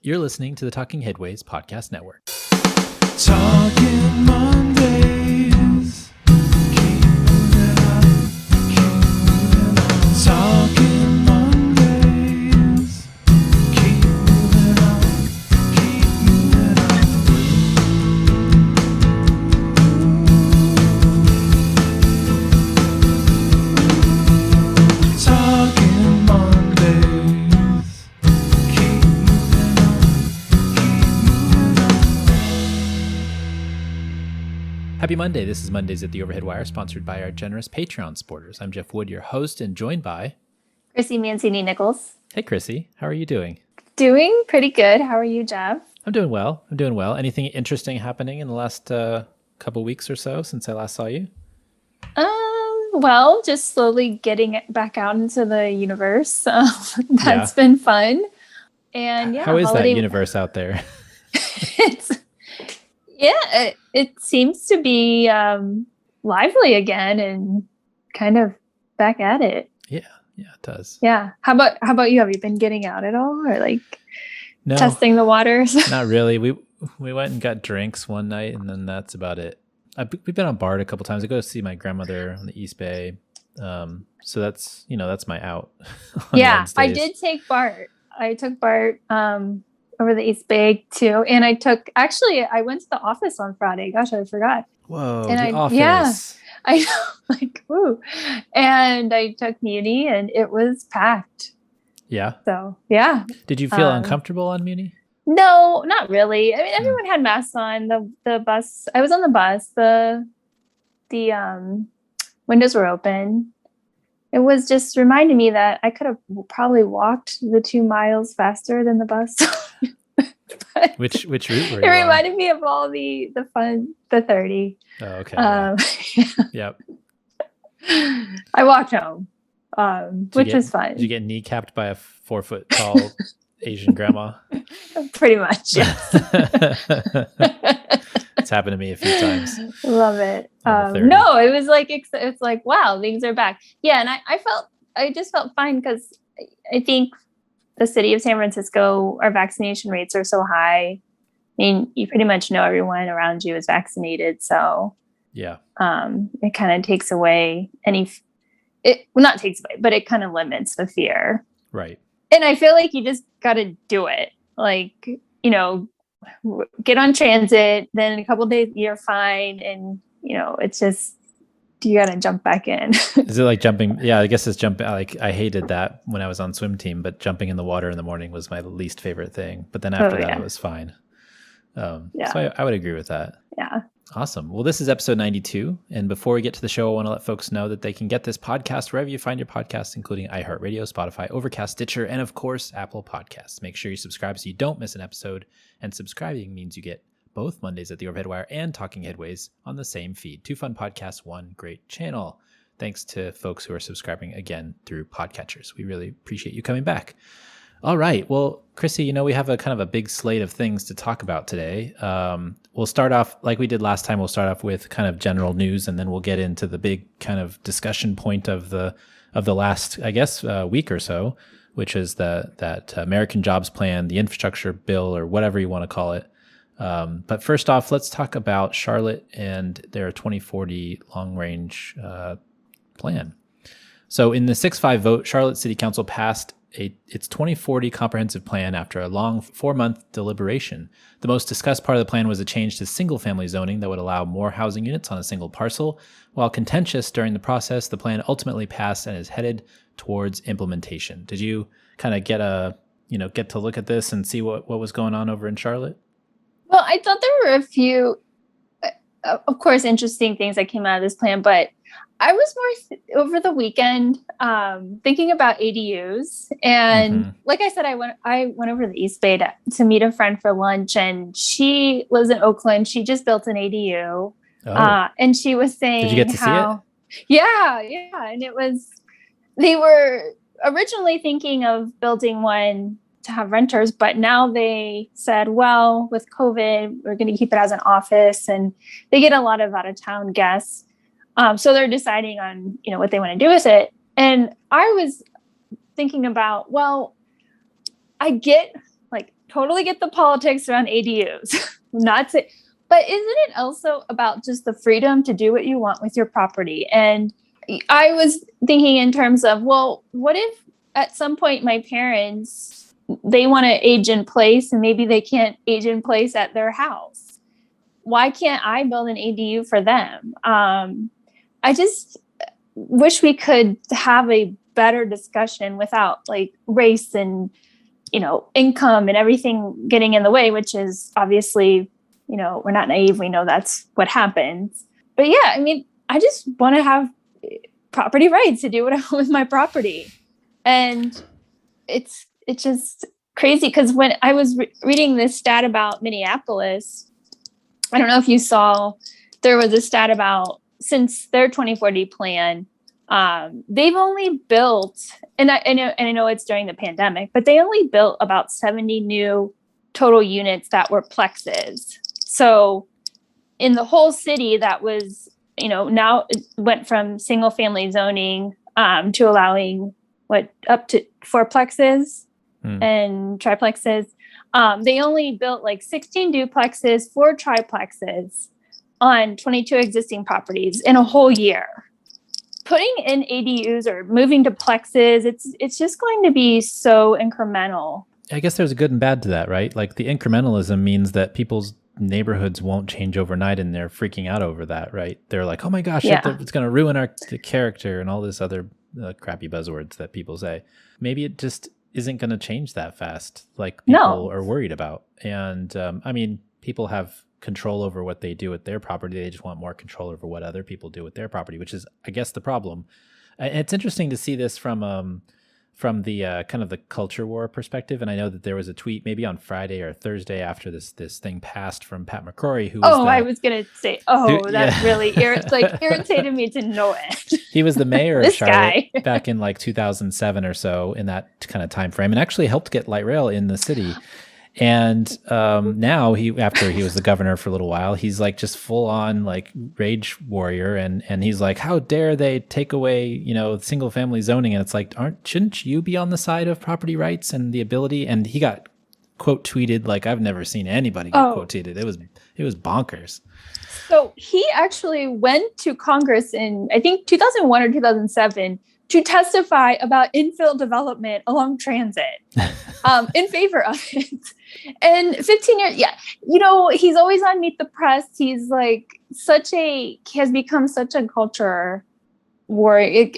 You're listening to the Talking Headways Podcast Network. Talking Mondays. Keep moving on. Keep moving on. Talking Mondays. Keep moving on. Keep moving on. Talking Mondays. Keep moving on. Keep moving on. Happy Monday. This is Mondays at the Overhead Wire, sponsored by our generous Patreon supporters. I'm Jeff Wood, your host, and joined by... Chrissy Mancini Nichols. Hey, Chrissy. How are you doing? Doing pretty good. How are you, Jeff? I'm doing well. Anything interesting happening in the last couple weeks or so since I last saw you? Well, just slowly getting back out into the universe. That's been fun. And yeah, how is that universe out there? It seems to be lively again and kind of back at it. Yeah, it does. Yeah. How about you? Have you been getting out at all, or No, testing the waters? not really. We went and got drinks one night, and then that's about it. We've been on BART a couple times. I go to see my grandmother on the East Bay. So that's my out. On Yeah, Wednesdays. I did take BART. I took BART over the East Bay too. And I went to the office on Friday. Gosh, I forgot. Whoa, And the office. Yeah, I know, woo. And I took Muni and it was packed. Yeah. So, yeah. Did you feel uncomfortable on Muni? No, not really. I mean, everyone had masks on. The bus, I was on the bus. The windows were open. It was just reminding me that I could have probably walked the 2 miles faster than the bus. Which route were you It on? reminded me of all the fun, the 30. Oh, okay. Yep. I walked home, which was fun. Did you get kneecapped by a 4 foot tall Asian grandma? Pretty much, yes. It's happened to me a few times. Love it. On the 30. No, it was it's like, wow, things are back. Yeah, and I just felt fine because I think the city of San Francisco, our vaccination rates are so high. I mean, you pretty much know everyone around you is vaccinated, so Yeah. it kind of takes away not takes away, but it kind of limits the fear. Right. And I feel like you just got to do it. Get on transit, then in a couple of days you're fine, and it's just you got to jump back in. Is it like jumping? Yeah, I guess it's jumping. Like I hated that when I was on swim team, but jumping in the water in the morning was my least favorite thing. But then after that, yeah. it was fine. Yeah. So I would agree with that. Yeah. Awesome. Well, this is episode 92. And before we get to the show, I want to let folks know that they can get this podcast wherever you find your podcasts, including iHeartRadio, Spotify, Overcast, Stitcher, and of course, Apple Podcasts. Make sure you subscribe so you don't miss an episode. And subscribing means you get both Mondays at the Overhead Wire and Talking Headways on the same feed. 2 fun podcasts, 1 great channel. Thanks to folks who are subscribing again through podcatchers. We really appreciate you coming back. All right. Well, Chrissy, we have a kind of a big slate of things to talk about today. We'll start off like we did last time. We'll start off with kind of general news, and then we'll get into the big kind of discussion point of the last, I guess, week or so, which is that American Jobs Plan, the infrastructure bill, or whatever you want to call it. But first off, let's talk about Charlotte and their 2040 long-range plan. So in the 6-5 vote, Charlotte City Council passed its 2040 comprehensive plan after a long 4-month deliberation. The most discussed part of the plan was a change to single-family zoning that would allow more housing units on a single parcel. While contentious during the process, the plan ultimately passed and is headed towards implementation. Did you kind of get to look at this and see what was going on over in Charlotte? Well, I thought there were a few, of course, interesting things that came out of this plan, but I was more over the weekend thinking about ADUs, and like I said, I went over to the East Bay to meet a friend for lunch, and she lives in Oakland. She just built an ADU, and she was saying, "Did you get to see it?" Yeah, and they were originally thinking of building one to have renters, but now they said, well, with COVID, we're going to keep it as an office, and they get a lot of out of town guests. So they're deciding on, what they want to do with it. And I was thinking about, well, I get totally get the politics around ADUs. Not say, but isn't it also about just the freedom to do what you want with your property? And I was thinking in terms of, well, what if at some point my parents, they want to age in place and maybe they can't age in place at their house? Why can't I build an ADU for them? I just wish we could have a better discussion without like race and, income and everything getting in the way, which is obviously, we're not naive. We know that's what happens. But yeah, I mean, I just want to have property rights to do what I want with my property. And it's just crazy because when I was reading this stat about Minneapolis, I don't know if you saw, there was a stat about since their 2040 plan, they've only built, and I know it's during the pandemic, but they only built about 70 new total units that were plexes. So in the whole city, that was, now it went from single family zoning to allowing up to 4 plexes and triplexes. They only built like 16 duplexes, 4 triplexes on 22 existing properties in a whole year. Putting in ADUs or moving to plexes, it's just going to be so incremental. I guess there's a good and bad to that, right? Like the incrementalism means that people's neighborhoods won't change overnight and they're freaking out over that, right? They're like, oh my gosh, it's going to ruin the character and all this other crappy buzzwords that people say. Maybe it just isn't going to change that fast like people are worried about. And I mean, people have control over what they do with their property. They just want more control over what other people do with their property, which is, I guess, the problem. And it's interesting to see this from the kind of the culture war perspective. And I know that there was a tweet maybe on Friday or Thursday after this thing passed from Pat McCrory, who was I was going to say, really irritated me to no end. He was the mayor of Charlotte back in like 2007 or so, in that kind of time frame, and actually helped get light rail in the city. And now after he was the governor for a little while, he's like just full on like rage warrior. And he's like, how dare they take away, single family zoning? And it's like, shouldn't you be on the side of property rights and the ability? And he got quote tweeted like I've never seen anybody get quote tweeted. It was bonkers. So he actually went to Congress in, I think 2001 or 2007 to testify about infill development along transit in favor of it. And 15 years, he's always on Meet the Press. He's like has become such a culture warrior.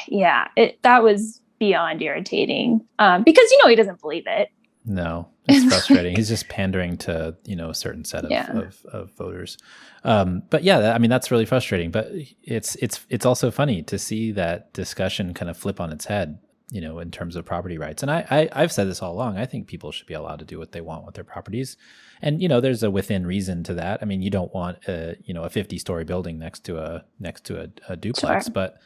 That was beyond irritating because, he doesn't believe it. No, it's frustrating. He's just pandering to, a certain set of voters. But yeah, I mean, that's really frustrating, but it's also funny to see that discussion kind of flip on its head, in terms of property rights. And I've said this all along. I think people should be allowed to do what they want with their properties. And, there's a within reason to that. I mean, you don't want a 50-story building next to a duplex, sure. But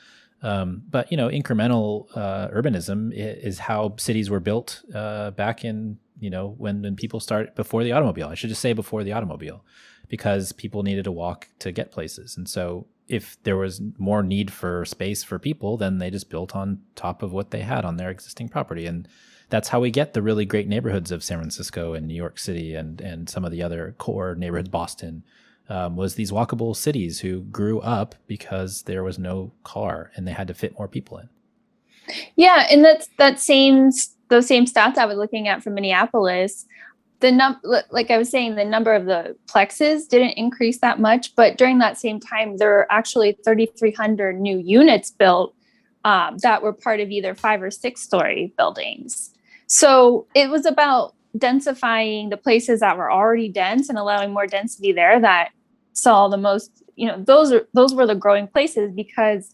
incremental urbanism is how cities were built back in, when people started before the automobile. I should just say before the automobile, because people needed to walk to get places. And so if there was more need for space for people, then they just built on top of what they had on their existing property. And that's how we get the really great neighborhoods of San Francisco and New York City and some of the other core neighborhoods, Boston. Was these walkable cities who grew up because there was no car and they had to fit more people in. Yeah, and those same stats I was looking at from Minneapolis. Like I was saying, the number of the plexes didn't increase that much, but during that same time, there were actually 3,300 new units built that were part of either 5 or 6 story buildings. So it was about densifying the places that were already dense and allowing more density there that saw the most, those were the growing places. Because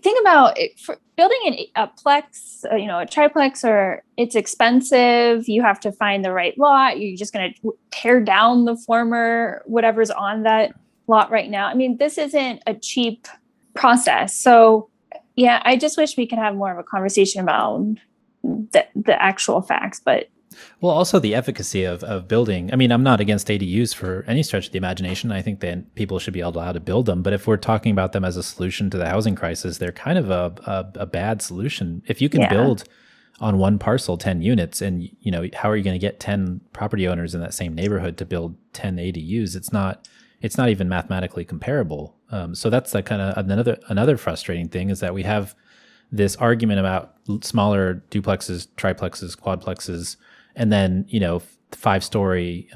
think about it, for building a plex, a triplex, it's expensive. You have to find the right lot. You're just going to tear down the former whatever's on that lot right now. I mean, this isn't a cheap process. So yeah, I just wish we could have more of a conversation about the actual facts, but well, also the efficacy of building. I mean, I'm not against ADUs for any stretch of the imagination. I think that people should be allowed to build them. But if we're talking about them as a solution to the housing crisis, they're kind of a bad solution. If you can build on one parcel 10 units, and how are you going to get 10 property owners in that same neighborhood to build 10 ADUs? It's not even mathematically comparable. So that's like kind of another frustrating thing, is that we have this argument about smaller duplexes, triplexes, quadplexes, and then 5-story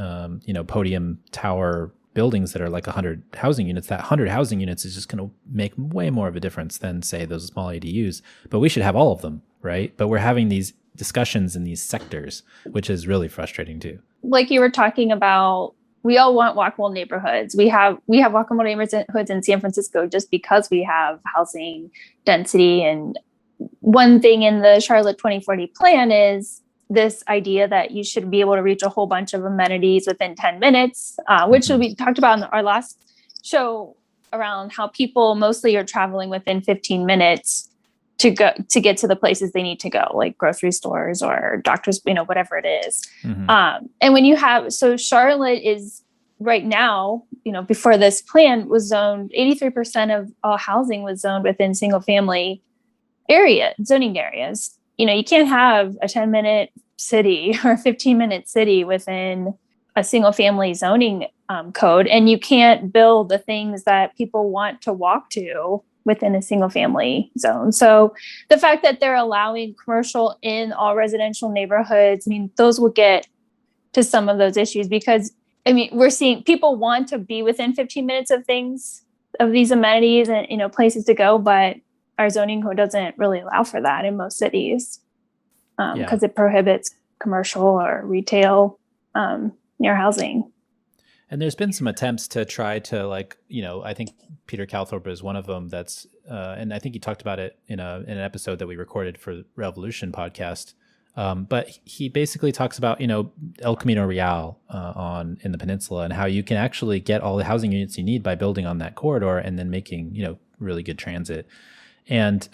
podium tower buildings that are like 100 housing units. That 100 housing units is just going to make way more of a difference than, say, those small ADUs. But we should have all of them, right? But we're having these discussions in these sectors, which is really frustrating too. Like you were talking about, we all want walkable neighborhoods. We have walkable neighborhoods in San Francisco just because we have housing density. And one thing in the Charlotte 2040 plan is this idea that you should be able to reach a whole bunch of amenities within 10 minutes, which we talked about in our last show, around how people mostly are traveling within 15 minutes to get to the places they need to go, like grocery stores or doctors, whatever it is. And when you have, so Charlotte is right now, before this plan was zoned, 83% of all housing was zoned within single family zoning areas. You can't have a 10-minute city or a 15-minute city within a single family zoning code. And you can't build the things that people want to walk to within a single family zone. So the fact that they're allowing commercial in all residential neighborhoods, those will get to some of those issues, because we're seeing people want to be within 15 minutes of these amenities and, places to go, but our zoning code doesn't really allow for that in most cities, because it prohibits commercial or retail near housing. And there's been some attempts to try to I think Peter Calthorpe is one of them. That's and I think he talked about it in an episode that we recorded for Revolution podcast. But he basically talks about El Camino Real in the peninsula, and how you can actually get all the housing units you need by building on that corridor and then making really good transit. And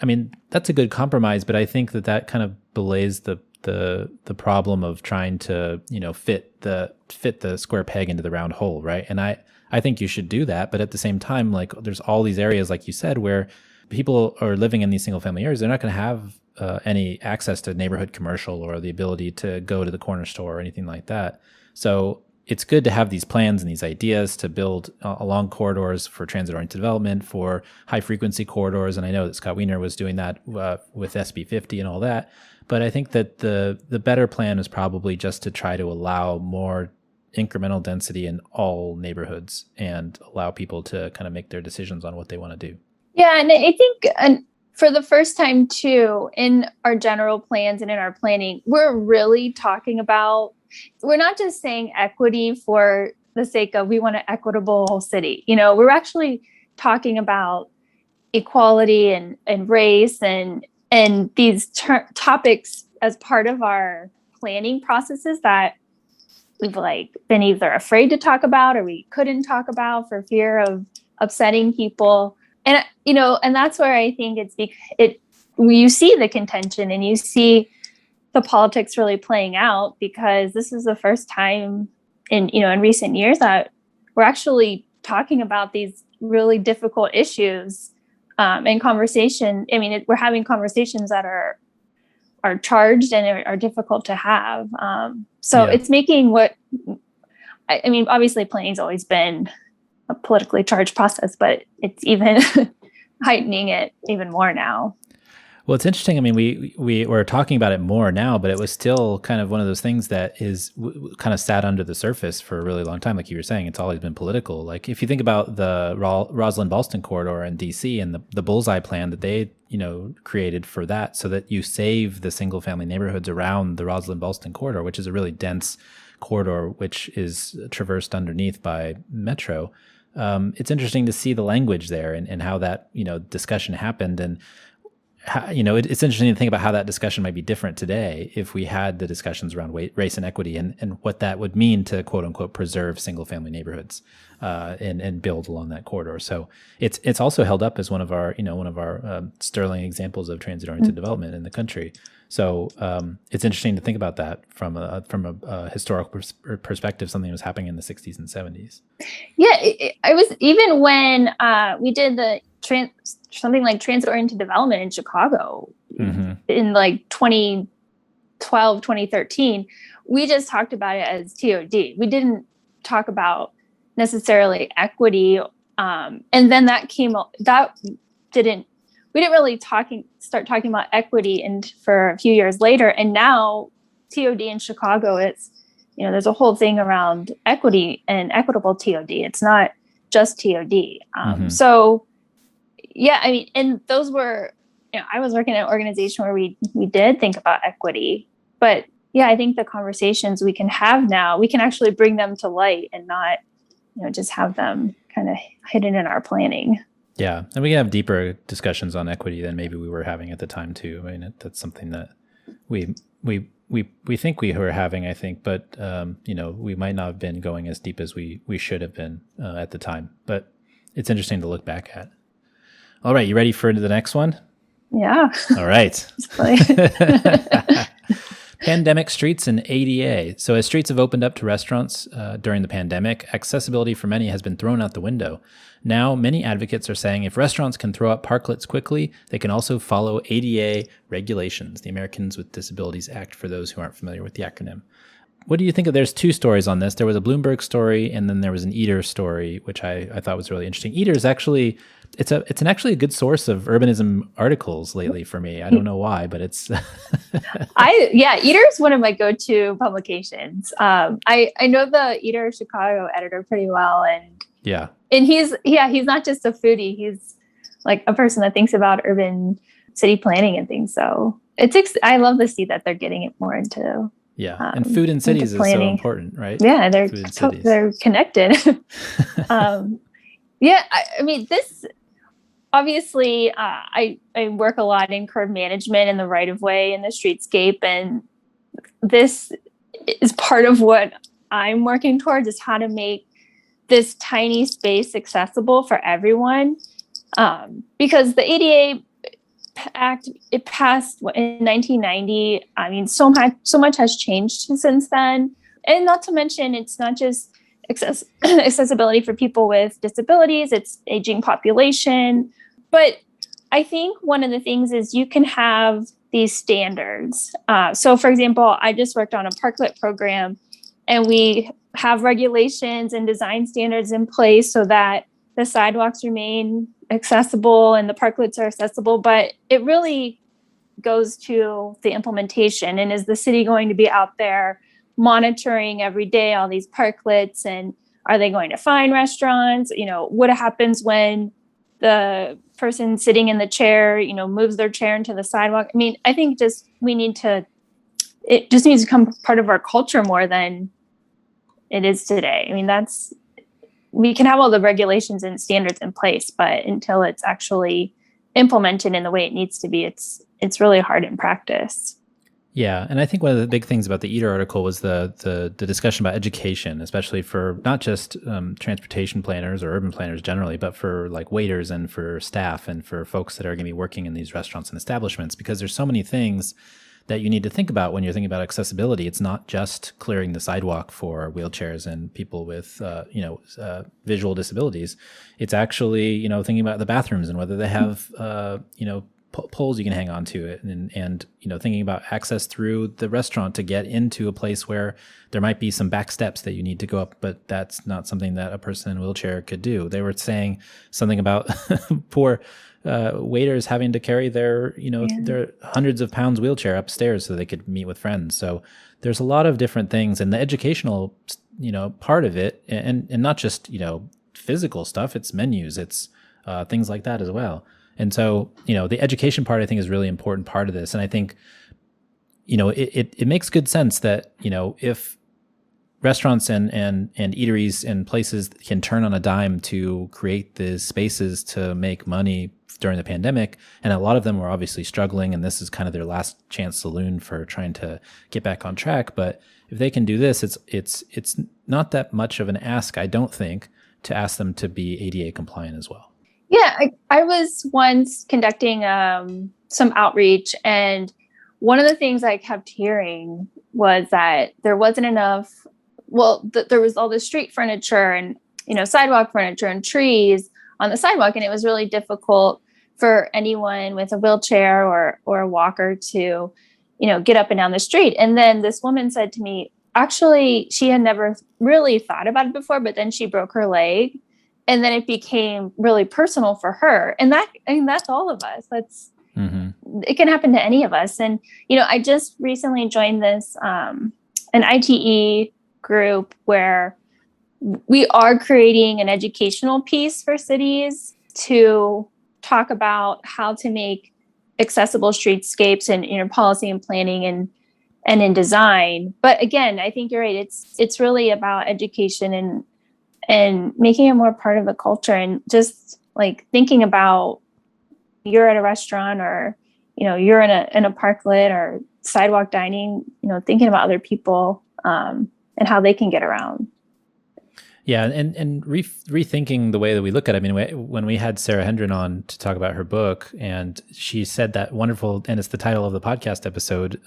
that's a good compromise, but I think that kind of belays the problem of trying to fit the square peg into the round hole, right? And I think you should do that, but at the same time, there's all these areas, like you said, where people are living in these single family areas. They're not going to have any access to neighborhood commercial or the ability to go to the corner store or anything like that. So it's good to have these plans and these ideas to build along corridors for transit-oriented development, for high-frequency corridors. And I know that Scott Wiener was doing that with SB 50 and all that. But I think that the better plan is probably just to try to allow more incremental density in all neighborhoods and allow people to kind of make their decisions on what they want to do. Yeah, and I think for the first time, too, in our general plans and in our planning, we're really talking about, we're not just saying equity for the sake of we want an equitable whole city. We're actually talking about equality and race and these topics as part of our planning processes that we've been either afraid to talk about or we couldn't talk about for fear of upsetting people. And, and that's where I think you see the contention and you see the politics really playing out, because this is the first time in recent years that we're actually talking about these really difficult issues in conversation. We're having conversations that are charged and are difficult to have. It's making obviously planning's always been a politically charged process, but it's even heightening it even more now. Well, it's interesting. We were talking about it more now, but it was still kind of one of those things that is kind of sat under the surface for a really long time. Like you were saying, it's always been political. Like if you think about the Roslyn-Ballston corridor in DC and the bullseye plan that they, created for that, so that you save the single family neighborhoods around the Roslyn-Ballston corridor, which is a really dense corridor, which is traversed underneath by Metro. It's interesting to see the language there and how that, discussion happened. And it's interesting to think about how that discussion might be different today if we had the discussions around race and equity and what that would mean to quote unquote preserve single family neighborhoods and build along that corridor. So it's also held up as one of our sterling examples of transit-oriented development in the country. So it's interesting to think about that from a historical perspective, something that was happening in the 60s and 70s. Yeah, I was, even when we did the something like transit-oriented development in Chicago in 2010 2013, we just talked about it as TOD. We didn't talk about necessarily equity. And then we didn't really start talking about equity for a few years later. And now TOD in Chicago, it's, there's a whole thing around equity and equitable TOD. It's not just TOD. So yeah, I mean, and those were, I was working at an organization where we did think about equity, but yeah, I think the conversations we can have now, we can actually bring them to light and not, just have them kind of hidden in our planning. Yeah. And we can have deeper discussions on equity than maybe we were having at the time too. I mean, that's something that we think we were having, I think, but, we might not have been going as deep as we should have been at the time, but it's interesting to look back at. All right. You ready for the next one? Yeah. All right. Pandemic streets and ADA. So as streets have opened up to restaurants during the pandemic, accessibility for many has been thrown out the window. Now, many advocates are saying if restaurants can throw up parklets quickly, they can also follow ADA regulations, the Americans with Disabilities Act, for those who aren't familiar with the acronym. What do you think of, there's two stories on this. There was a Bloomberg story and then there was an Eater story, which I thought was really interesting. Eater is actually, it's actually a good source of urbanism articles lately for me. I don't know why, but it's. Eater is one of my go-to publications. I know the Eater Chicago editor pretty well. And he's not just a foodie. He's like a person that thinks about urban city planning and things. So I love to see that they're getting it more into. Yeah. And food in cities is so important, right? Yeah. They're connected. I mean, this obviously, I work a lot in curb management and the right of way and the streetscape. And this is part of what I'm working towards, is how to make this tiny space accessible for everyone. Because the ADA Act, it passed in 1990. I mean, so much has changed since then. And not to mention, it's not just accessibility for people with disabilities, it's aging population. But I think one of the things is you can have these standards. So for example, I just worked on a parklet program, and we have regulations and design standards in place so that the sidewalks remain accessible and the parklets are accessible, but it really goes to the implementation. And is the city going to be out there monitoring every day all these parklets, and are they going to fine restaurants? What happens when the person sitting in the chair, moves their chair into the sidewalk? I mean, I think it just needs to become part of our culture more than it is today. I mean, we can have all the regulations and standards in place, but until it's actually implemented in the way it needs to be, it's really hard in practice. Yeah. And I think one of the big things about the Eater article was the discussion about education, especially for not just transportation planners or urban planners generally, but for like waiters and for staff and for folks that are going to be working in these restaurants and establishments, because there's so many things that you need to think about when you're thinking about accessibility. It's not just clearing the sidewalk for wheelchairs and people with, visual disabilities. It's actually, thinking about the bathrooms and whether they have, poles you can hang on to it, and thinking about access through the restaurant to get into a place where there might be some back steps that you need to go up, but that's not something that a person in a wheelchair could do. They were saying something about poor waiters having to carry their hundreds of pounds wheelchair upstairs so they could meet with friends. So there's a lot of different things, and the educational, part of it, and not just, physical stuff, it's menus, it's things like that as well. And so, the education part, I think, is a really important part of this. And I think, it makes good sense that, if restaurants and eateries and places can turn on a dime to create the spaces to make money during the pandemic, and a lot of them were obviously struggling, and this is kind of their last chance saloon for trying to get back on track. But if they can do this, it's not that much of an ask, I don't think, to ask them to be ADA compliant as well. Yeah, I was once conducting some outreach, and one of the things I kept hearing was that there wasn't enough. Well, there was all this street furniture and sidewalk furniture and trees on the sidewalk, and it was really difficult for anyone with a wheelchair or a walker to get up and down the street. And then this woman said to me, actually, she had never really thought about it before, but then she broke her leg. And then it became really personal for her. And that's all of us. It can happen to any of us. And, I just recently joined this, an ITE group where we are creating an educational piece for cities to talk about how to make accessible streetscapes and, policy and planning and in design. But again, I think you're right. It's really about education and making it more part of the culture, and just like thinking about, you're at a restaurant, or, you're in a parklet or sidewalk dining, thinking about other people and how they can get around. Yeah, and rethinking the way that we look at it. I mean, when we had Sarah Hendren on to talk about her book, and she said that wonderful, and it's the title of the podcast episode,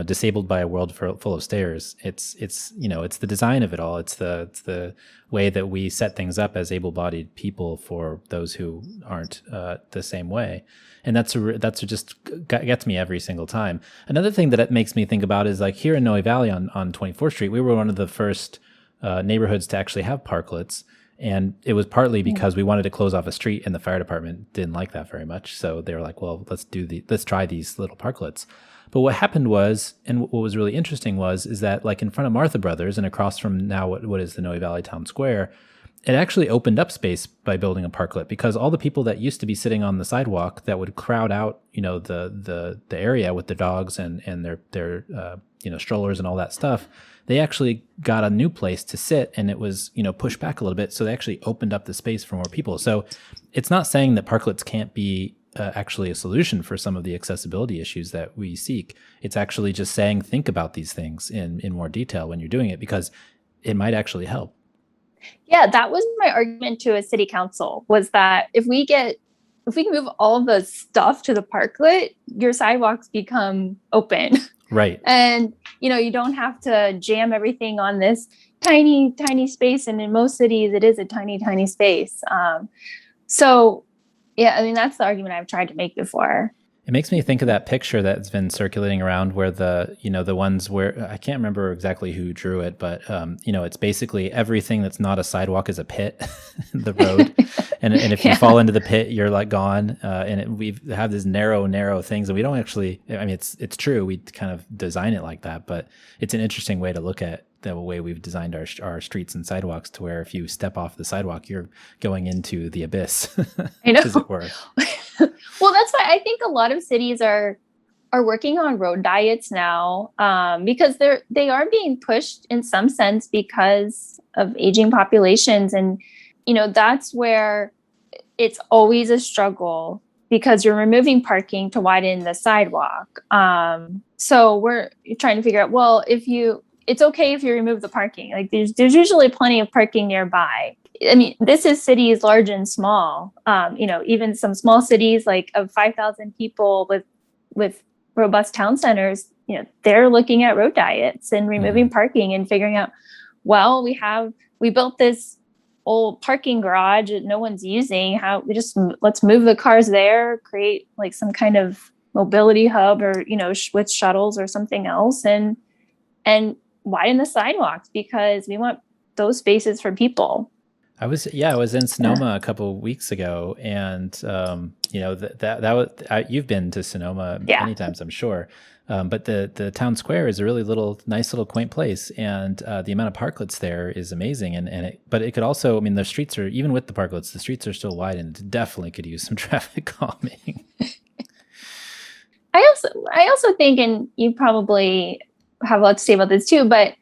"Disabled by a World Full of Stairs." It's the design of it all. It's the way that we set things up as able-bodied people for those who aren't the same way. And that's just gets me every single time. Another thing that it makes me think about is, like, here in Noe Valley on 24th Street, we were one of the first neighborhoods to actually have parklets. And it was partly because we wanted to close off a street, and the fire department didn't like that very much. So they were like, well, let's try these little parklets. But what happened was, and what was really interesting is that, like, in front of Martha Brothers and across from now what is the Noe Valley Town Square, it actually opened up space by building a parklet, because all the people that used to be sitting on the sidewalk that would crowd out, the area with the dogs and their strollers and all that stuff, they actually got a new place to sit, and it was, pushed back a little bit. So they actually opened up the space for more people. So it's not saying that parklets can't be actually a solution for some of the accessibility issues that we seek. It's actually just saying, think about these things in more detail when you're doing it, because it might actually help. Yeah, that was my argument to a city council, was that if we can move all of the stuff to the parklet, your sidewalks become open. Right. And, you don't have to jam everything on this tiny, tiny space. And in most cities, it is a tiny, tiny space. So, yeah, I mean, that's the argument I've tried to make before. It makes me think of that picture that's been circulating around where the ones where, I can't remember exactly who drew it, but, it's basically everything that's not a sidewalk is a pit, the road. And if you fall into the pit, you're like gone. We have these narrow things, and we don't actually, I mean, it's true. We kind of design it like that, but it's an interesting way to look at the way we've designed our streets and sidewalks, to where if you step off the sidewalk, you're going into the abyss, I know. as it were. Well, that's why I think a lot of cities are working on road diets now, because they are being pushed in some sense because of aging populations. And, that's where it's always a struggle, because you're removing parking to widen the sidewalk. So we're trying to figure out, well, it's okay if you remove the parking. Like there's usually plenty of parking nearby. I mean, this is cities large and small. Even some small cities like of 5,000 people with robust town centers, they're looking at road diets and removing parking and figuring out, well, we built this old parking garage that no one's using. Let's move the cars there, create like some kind of mobility hub, or, with shuttles or something else, and widen the sidewalks, because we want those spaces for people. I was in Sonoma a couple of weeks ago, and you've been to Sonoma many times, I'm sure. But the town square is a really nice little quaint place, and the amount of parklets there is amazing. But it could also, I mean, the streets are, even with the parklets, the streets are still wide, and it definitely could use some traffic calming. I also think, and you probably have a lot to say about this too, but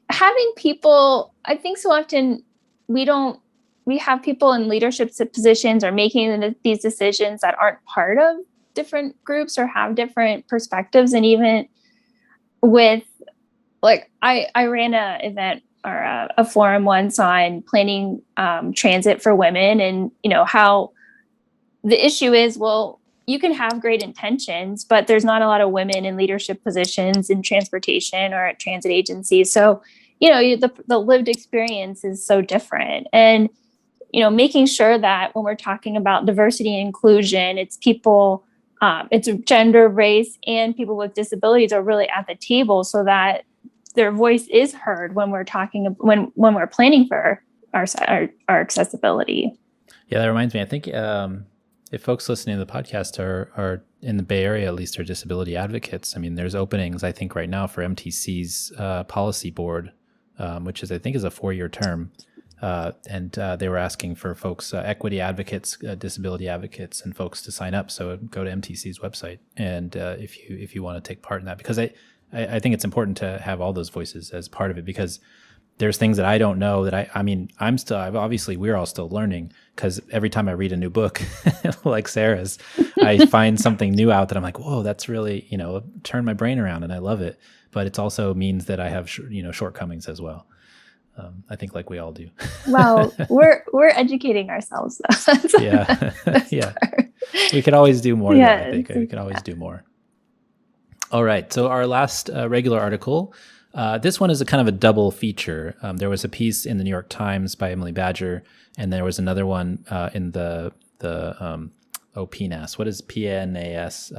having people, I think so often we have people in leadership positions or making these decisions that aren't part of different groups or have different perspectives. And even with, like, I ran an event or a forum once on planning transit for women, and how the issue is, well, you can have great intentions, but there's not a lot of women in leadership positions in transportation or at transit agencies. So, the lived experience is so different. And, making sure that when we're talking about diversity and inclusion, it's people it's gender, race, and people with disabilities are really at the table so that their voice is heard when we're talking, when we're planning for our accessibility. Yeah, that reminds me. I think if folks listening to the podcast are in the Bay Area, at least, are disability advocates. I mean, there's openings, I think, right now for MTC's policy board, which is, I think, is a 4-year term. And they were asking for folks, equity advocates, disability advocates, and folks to sign up. So go to MTC's website, and if you want to take part in that, because I think it's important to have all those voices as part of it, because there's things that I don't know that obviously we're all still learning, because every time I read a new book, like Sarah's, I find something new out that I'm like, whoa, that's really, turned my brain around, and I love it. But it also means that I have, shortcomings as well. I think like we all do. Well, we're educating ourselves though. Yeah. Yeah. We could always do more. Yeah, I think we could always do more. All right. So our last regular article, this one is a kind of a double feature. There was a piece in the New York Times by Emily Badger, and there was another one in the PNAS. What is PNAS?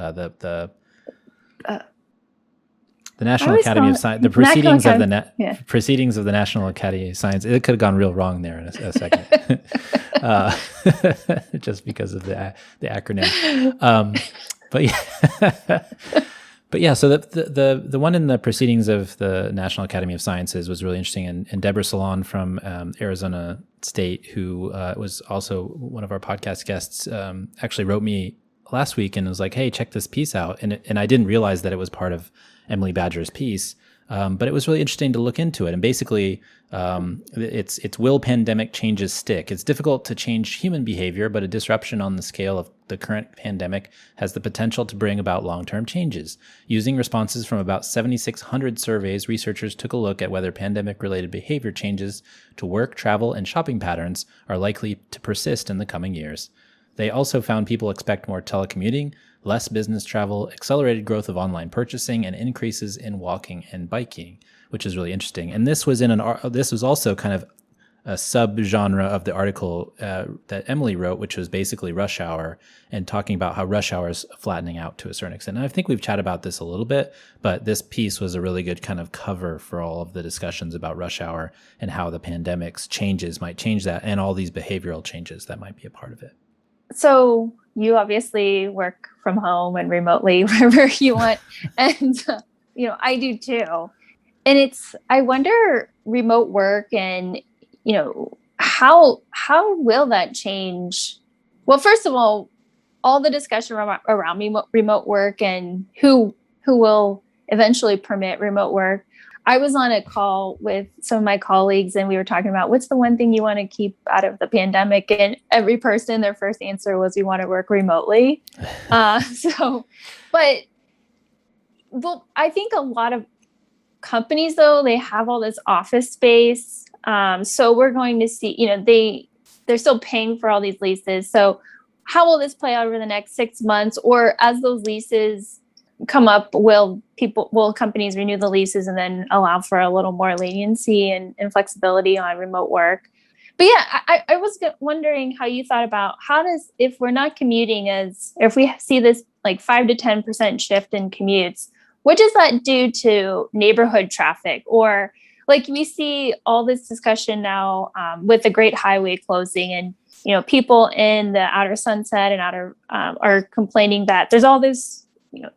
The National Academy of Science. The proceedings of the proceedings of the National Academy of Science. It could have gone real wrong there in a second, just because of the acronym. But yeah. But yeah, so the one in the Proceedings of the National Academy of Sciences was really interesting, and Deborah Salon from Arizona State, who was also one of our podcast guests, actually wrote me last week and was like, "Hey, check this piece out," and I didn't realize that it was part of Emily Badger's piece, but it was really interesting to look into it. And basically, it's will pandemic changes stick? It's difficult to change human behavior, but a disruption on the scale of the current pandemic has the potential to bring about long-term changes. Using responses from about 7,600 surveys, researchers took a look at whether pandemic-related behavior changes to work, travel, and shopping patterns are likely to persist in the coming years. They also found people expect more telecommuting, less business travel, accelerated growth of online purchasing, and increases in walking and biking, which is really interesting. And this was this was also kind of a subgenre of the article that Emily wrote, which was basically rush hour, and talking about how rush hour is flattening out to a certain extent. And I think we've chatted about this a little bit, but this piece was a really good kind of cover for all of the discussions about rush hour and how the pandemic's changes might change that, and all these behavioral changes that might be a part of it. So you obviously work from home and remotely wherever you want. And, I do too. And I wonder, remote work and, how will that change? Well, first of all the discussion around remote work and who will eventually permit remote work. I was on a call with some of my colleagues, and we were talking about what's the one thing you want to keep out of the pandemic. And every person, their first answer was, we want to work remotely. But I think a lot of companies, though, they have all this office space. So we're going to see, they're still paying for all these leases. So how will this play out over the next 6 months? Or as those leases come up, will companies renew the leases and then allow for a little more leniency and flexibility on remote work? But yeah, I was wondering how you thought about if we're not commuting, if we see this like 5 to 10% shift in commutes, what does that do to neighborhood traffic? Or like we see all this discussion now with the Great Highway closing, and people in the outer Sunset and outer are complaining that there's all this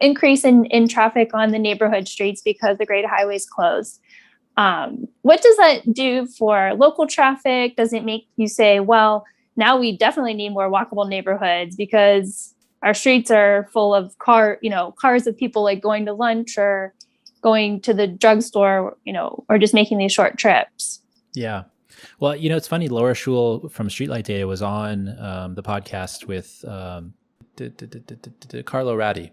increase in traffic on the neighborhood streets because the Great Highway is closed. What does that do for local traffic? Does it make you say, well, now we definitely need more walkable neighborhoods because our streets are full of cars of people like going to lunch or going to the drugstore, or just making these short trips? Yeah. Well, it's funny. Laura Schul from Streetlight Data was on the podcast with Carlo Ratti.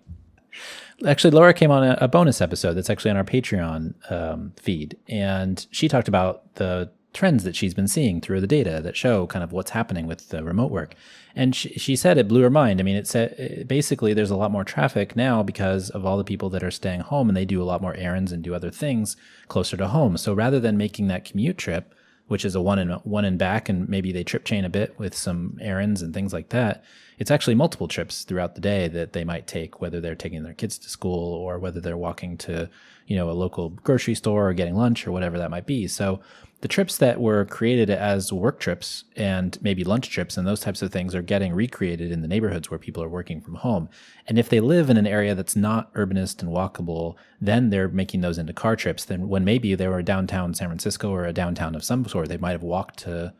Actually, Laura came on a bonus episode that's actually on our Patreon feed, and she talked about the trends that she's been seeing through the data that show kind of what's happening with the remote work. And she said it blew her mind. I mean, it said basically there's a lot more traffic now because of all the people that are staying home, and they do a lot more errands and do other things closer to home. So rather than making that commute trip, which is a one and back, and maybe they trip chain a bit with some errands and things like that, it's actually multiple trips throughout the day that they might take, whether they're taking their kids to school or whether they're walking to, a local grocery store or getting lunch or whatever that might be. So the trips that were created as work trips and maybe lunch trips and those types of things are getting recreated in the neighborhoods where people are working from home. And if they live in an area that's not urbanist and walkable, then they're making those into car trips. Then when maybe they were downtown San Francisco or a downtown of some sort, they might have walked to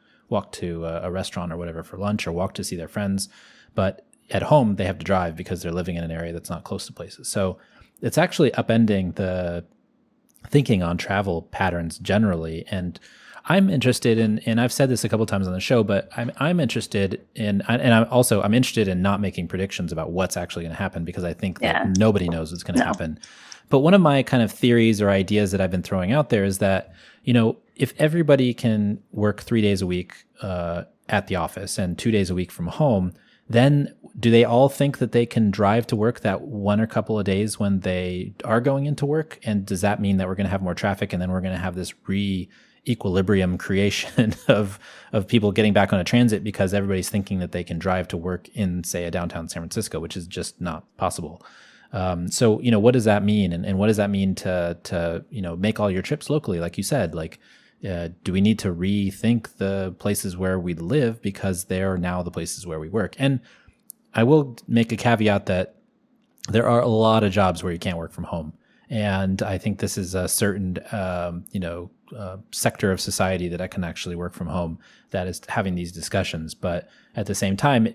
a restaurant or whatever for lunch or walked to see their friends. But at home, they have to drive because they're living in an area that's not close to places. So it's actually upending the thinking on travel patterns generally. And I'm interested in, and I've said this a couple of times on the show, but I'm interested in, and I'm interested in not making predictions about what's actually going to happen, because I think that nobody knows what's going to happen. But one of my kind of theories or ideas that I've been throwing out there is that, if everybody can work 3 days a week at the office and 2 days a week from home, then do they all think that they can drive to work that one or couple of days when they are going into work? And does that mean that we're going to have more traffic and then we're going to have this re-equilibrium creation of people getting back on a transit because everybody's thinking that they can drive to work in, say, a downtown San Francisco, which is just not possible. So, what does that mean? And what does that mean to make all your trips locally? Like you said, do we need to rethink the places where we live because they are now the places where we work? And I will make a caveat that there are a lot of jobs where you can't work from home. And I think this is a certain, sector of society that I can actually work from home that is having these discussions. But at the same time,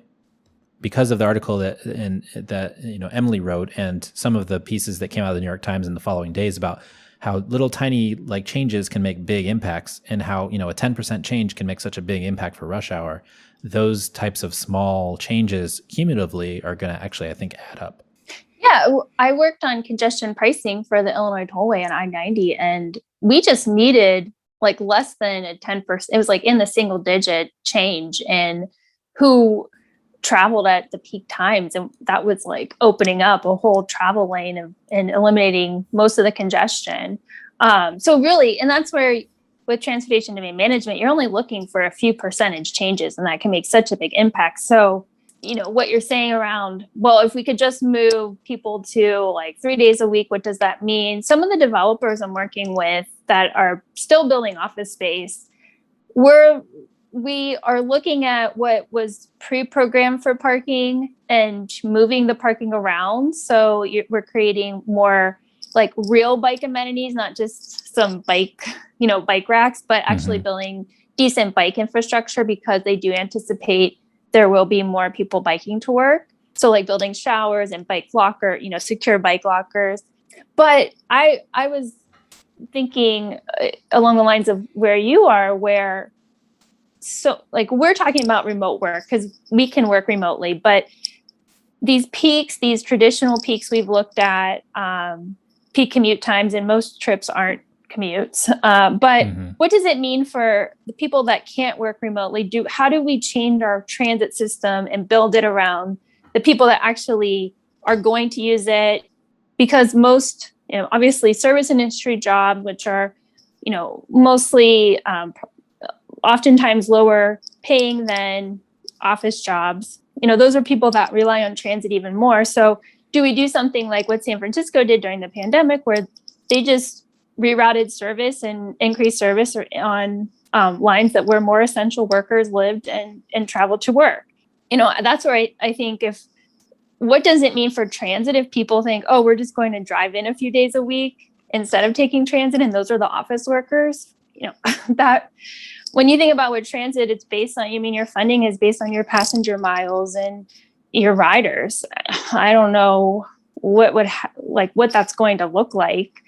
because of the article that Emily wrote and some of the pieces that came out of the New York Times in the following days about how little tiny changes can make big impacts, and how, a 10% change can make such a big impact for rush hour. Those types of small changes cumulatively are going to actually, I think, add up. Yeah, I worked on congestion pricing for the Illinois Tollway on I-90, and we just needed less than a 10%. It was in the single digit change in who traveled at the peak times, and that was opening up a whole travel lane and eliminating most of the congestion. So really, and that's where with transportation demand management, you're only looking for a few percentage changes, and that can make such a big impact. So what you're saying around, well, if we could just move people to 3 days a week, what does that mean? Some of the developers I'm working with that are still building office space, we are looking at what was pre-programmed for parking and moving the parking around. So we're creating more real bike amenities, not just some bike racks, but actually building decent bike infrastructure, because they do anticipate there will be more people biking to work. So building showers and bike locker, secure bike lockers. But I was thinking along the lines of where you are, where we're talking about remote work because we can work remotely, but these peaks, these traditional peaks we've looked at, peak commute times, and most trips aren't commutes. But what does it mean for the people that can't work remotely? How do we change our transit system and build it around the people that actually are going to use it? Because most, obviously service industry jobs, which are, mostly oftentimes lower paying than office jobs, those are people that rely on transit even more. So do we do something like what San Francisco did during the pandemic, where they just rerouted service and increased service on lines that where more essential workers lived and traveled to work? That's where I think what does it mean for transit if people think, oh, we're just going to drive in a few days a week instead of taking transit, and those are the office workers? That when you think about what transit it's based on, your funding is based on your passenger miles and your riders. I don't know what that's going to look like.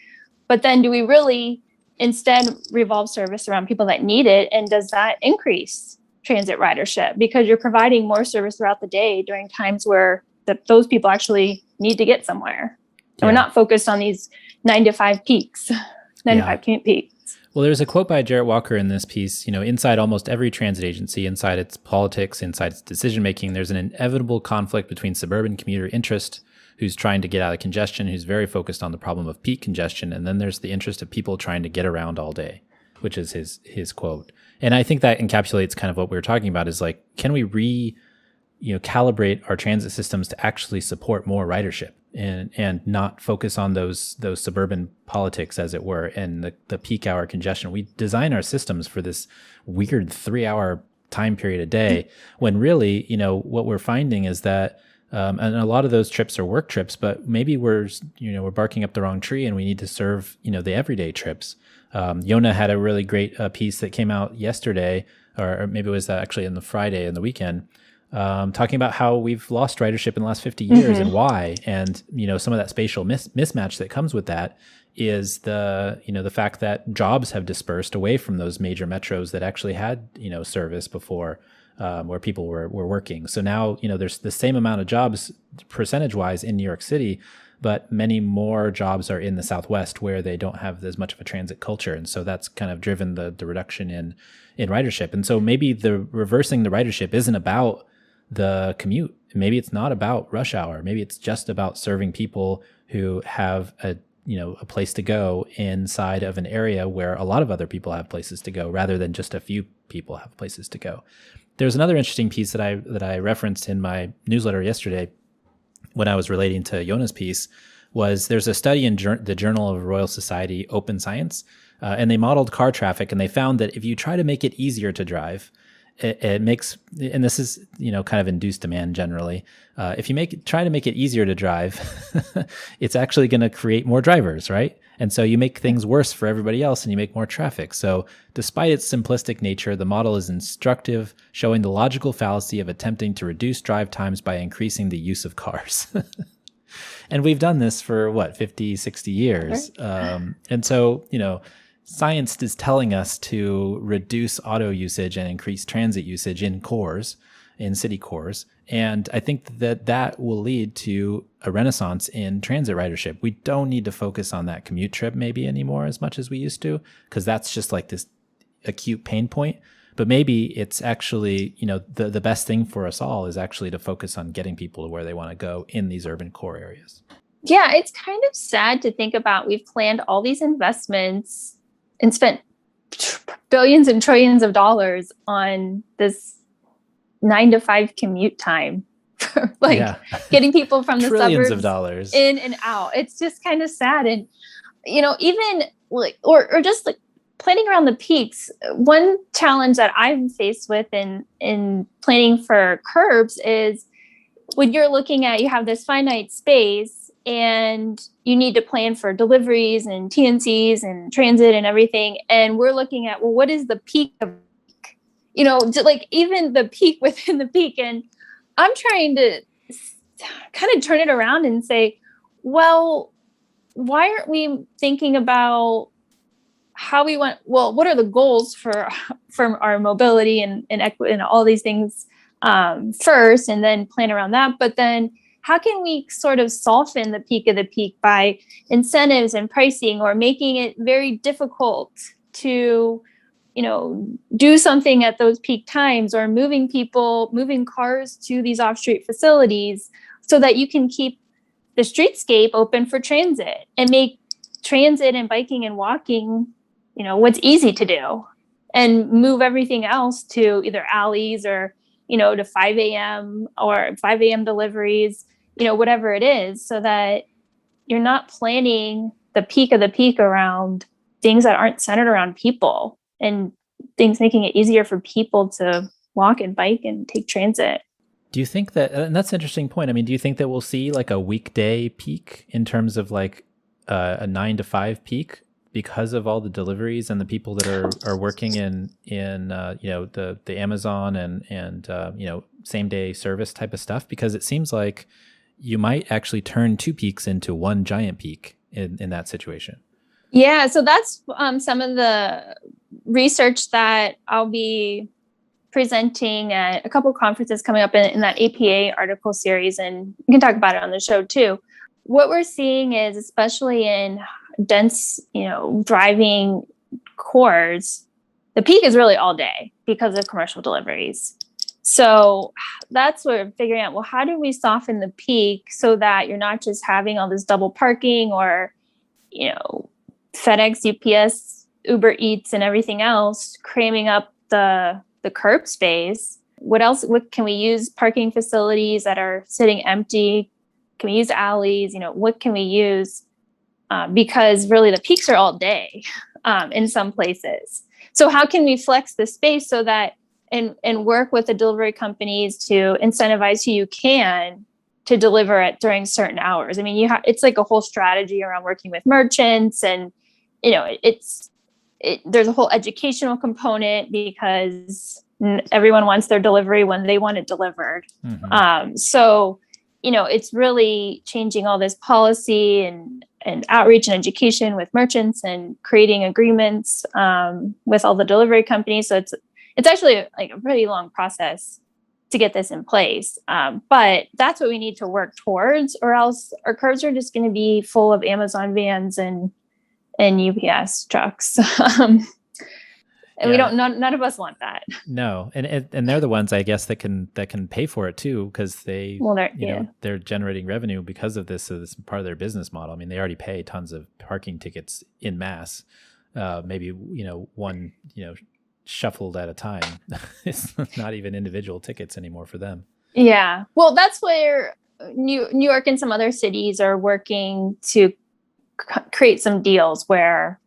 But then do we really instead revolve service around people that need it? And does that increase transit ridership? Because you're providing more service throughout the day during times where those people actually need to get somewhere. And we're not focused on these 9 to 5 peaks, 9 to 5 commute peaks. Well, there's a quote by Jarrett Walker in this piece, inside almost every transit agency, inside its politics, inside its decision-making, there's an inevitable conflict between suburban commuter interest, who's trying to get out of congestion, who's very focused on the problem of peak congestion. And then there's the interest of people trying to get around all day, which is his quote. And I think that encapsulates kind of what we were talking about is can we calibrate our transit systems to actually support more ridership and not focus on those suburban politics, as it were, and the peak hour congestion. We design our systems for this weird 3-hour time period a day, when really, what we're finding is that, and a lot of those trips are work trips, but maybe we're barking up the wrong tree, and we need to serve, the everyday trips. Yona had a really great piece that came out yesterday, or maybe it was actually on the Friday in the weekend, talking about how we've lost ridership in the last 50 years and why. And, some of that spatial mismatch that comes with that is the fact that jobs have dispersed away from those major metros that actually had, service before, where people were working. So now, there's the same amount of jobs percentage wise in New York City, but many more jobs are in the Southwest where they don't have as much of a transit culture. And so that's kind of driven the reduction in ridership. And so maybe the reversing the ridership isn't about the commute. Maybe it's not about rush hour. Maybe it's just about serving people who have a place to go inside of an area where a lot of other people have places to go, rather than just a few people have places to go. There's another interesting piece that I referenced in my newsletter yesterday when I was relating to Yona's piece. There's a study in the Journal of Royal Society Open Science, and they modeled car traffic, and they found that if you try to make it easier to drive, it makes, and this is, kind of induced demand generally. If you try to make it easier to drive, it's actually going to create more drivers, right? And so you make things worse for everybody else and you make more traffic. So despite its simplistic nature, the model is instructive, showing the logical fallacy of attempting to reduce drive times by increasing the use of cars. And we've done this for 50, 60 years. And so, science is telling us to reduce auto usage and increase transit usage in city cores. And I think that will lead to a renaissance in transit ridership. We don't need to focus on that commute trip maybe anymore as much as we used to, because that's just like this acute pain point. But maybe it's actually, the best thing for us all is actually to focus on getting people to where they want to go in these urban core areas. Yeah, it's kind of sad to think about. We've planned all these investments and spent billions and trillions of dollars on this 9 to 5 commute time for getting people from the trillions suburbs of dollars in and out. It's just kind of sad. And, even or just planning around the peaks. One challenge that I'm faced with in planning for curbs is when you're looking at, you have this finite space, and you need to plan for deliveries and TNCs and transit and everything. And we're looking at, what is the peak of peak? Even the peak within the peak. And I'm trying to kind of turn it around and say, well, why aren't we thinking about how we want, what are the goals for our mobility and equity and all these things first, and then plan around that. But then how can we sort of soften the peak of the peak by incentives and pricing, or making it very difficult to, do something at those peak times, or moving cars to these off-street facilities so that you can keep the streetscape open for transit and make transit and biking and walking, what's easy to do, and move everything else to either alleys or, to 5 a.m. or 5 a.m. deliveries, whatever it is, so that you're not planning the peak of the peak around things that aren't centered around people, and things making it easier for people to walk and bike and take transit. Do you think that, and that's an interesting point. I mean, do you think that we'll see like a weekday peak in terms of like a 9 to 5 peak because of all the deliveries and the people that are working in the Amazon and same day service type of stuff? Because it seems like you might actually turn 2 peaks into one giant peak in that situation. Yeah, so that's some of the research that I'll be presenting at a couple of conferences coming up in that APA article series, and we can talk about it on the show too. What we're seeing is, especially in dense, driving cores, the peak is really all day because of commercial deliveries. So that's what we're figuring out. Well, how do we soften the peak so that you're not just having all this double parking, or, FedEx, UPS, Uber Eats, and everything else cramming up the curb space? what else? What can we use parking facilities that are sitting empty? Can we use alleys? What can we use? Because really the peaks are all day in some places. So how can we flex the space so that and work with the delivery companies to incentivize who you can to deliver it during certain hours? I mean, it's like a whole strategy around working with merchants, and there's a whole educational component because everyone wants their delivery when they want it delivered. Mm-hmm. So it's really changing all this policy and outreach and education with merchants and creating agreements with all the delivery companies. So it's actually like a pretty long process to get this in place. But that's what we need to work towards, or else our curbs are just going to be full of Amazon vans and UPS trucks. And we don't. None of us want that. No, and they're the ones, I guess, that can pay for it too, because they're generating revenue because of this. So this is part of their business model. I mean, they already pay tons of parking tickets in mass. Maybe one shuffled at a time. It's not even individual tickets anymore for them. Yeah, well, that's where New York and some other cities are working to create some deals where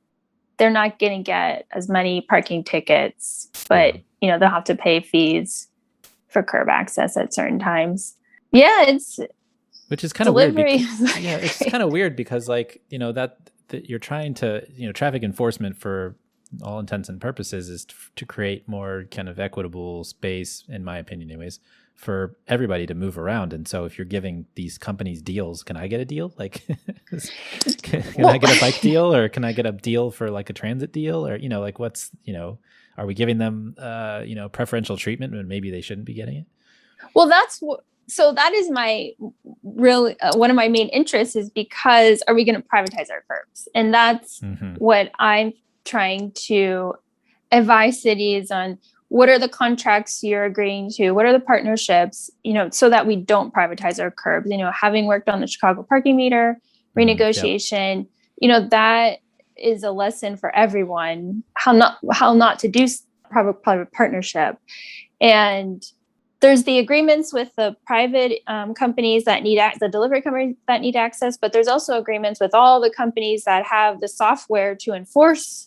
they're not going to get as many parking tickets, but they'll have to pay fees for curb access at certain times. Yeah, which is kind of weird. It's kind of weird because that you're trying to traffic enforcement for all intents and purposes is to create more kind of equitable space, in my opinion, anyways, for everybody to move around. And so if you're giving these companies deals, can I get a deal? Like, can I get a bike deal, or can I get a deal for like a transit deal, or, what's, are we giving them, preferential treatment when maybe they shouldn't be getting it? Well, so that is my really, one of my main interests, is because are we going to privatize our curbs? And that's what I'm trying to advise cities on. What are the contracts you're agreeing to? What are the partnerships, so that we don't privatize our curbs? Having worked on the Chicago parking meter renegotiation, that is a lesson for everyone, how not to do private partnership. And there's the agreements with the private companies that need the delivery companies that need access, but there's also agreements with all the companies that have the software to enforce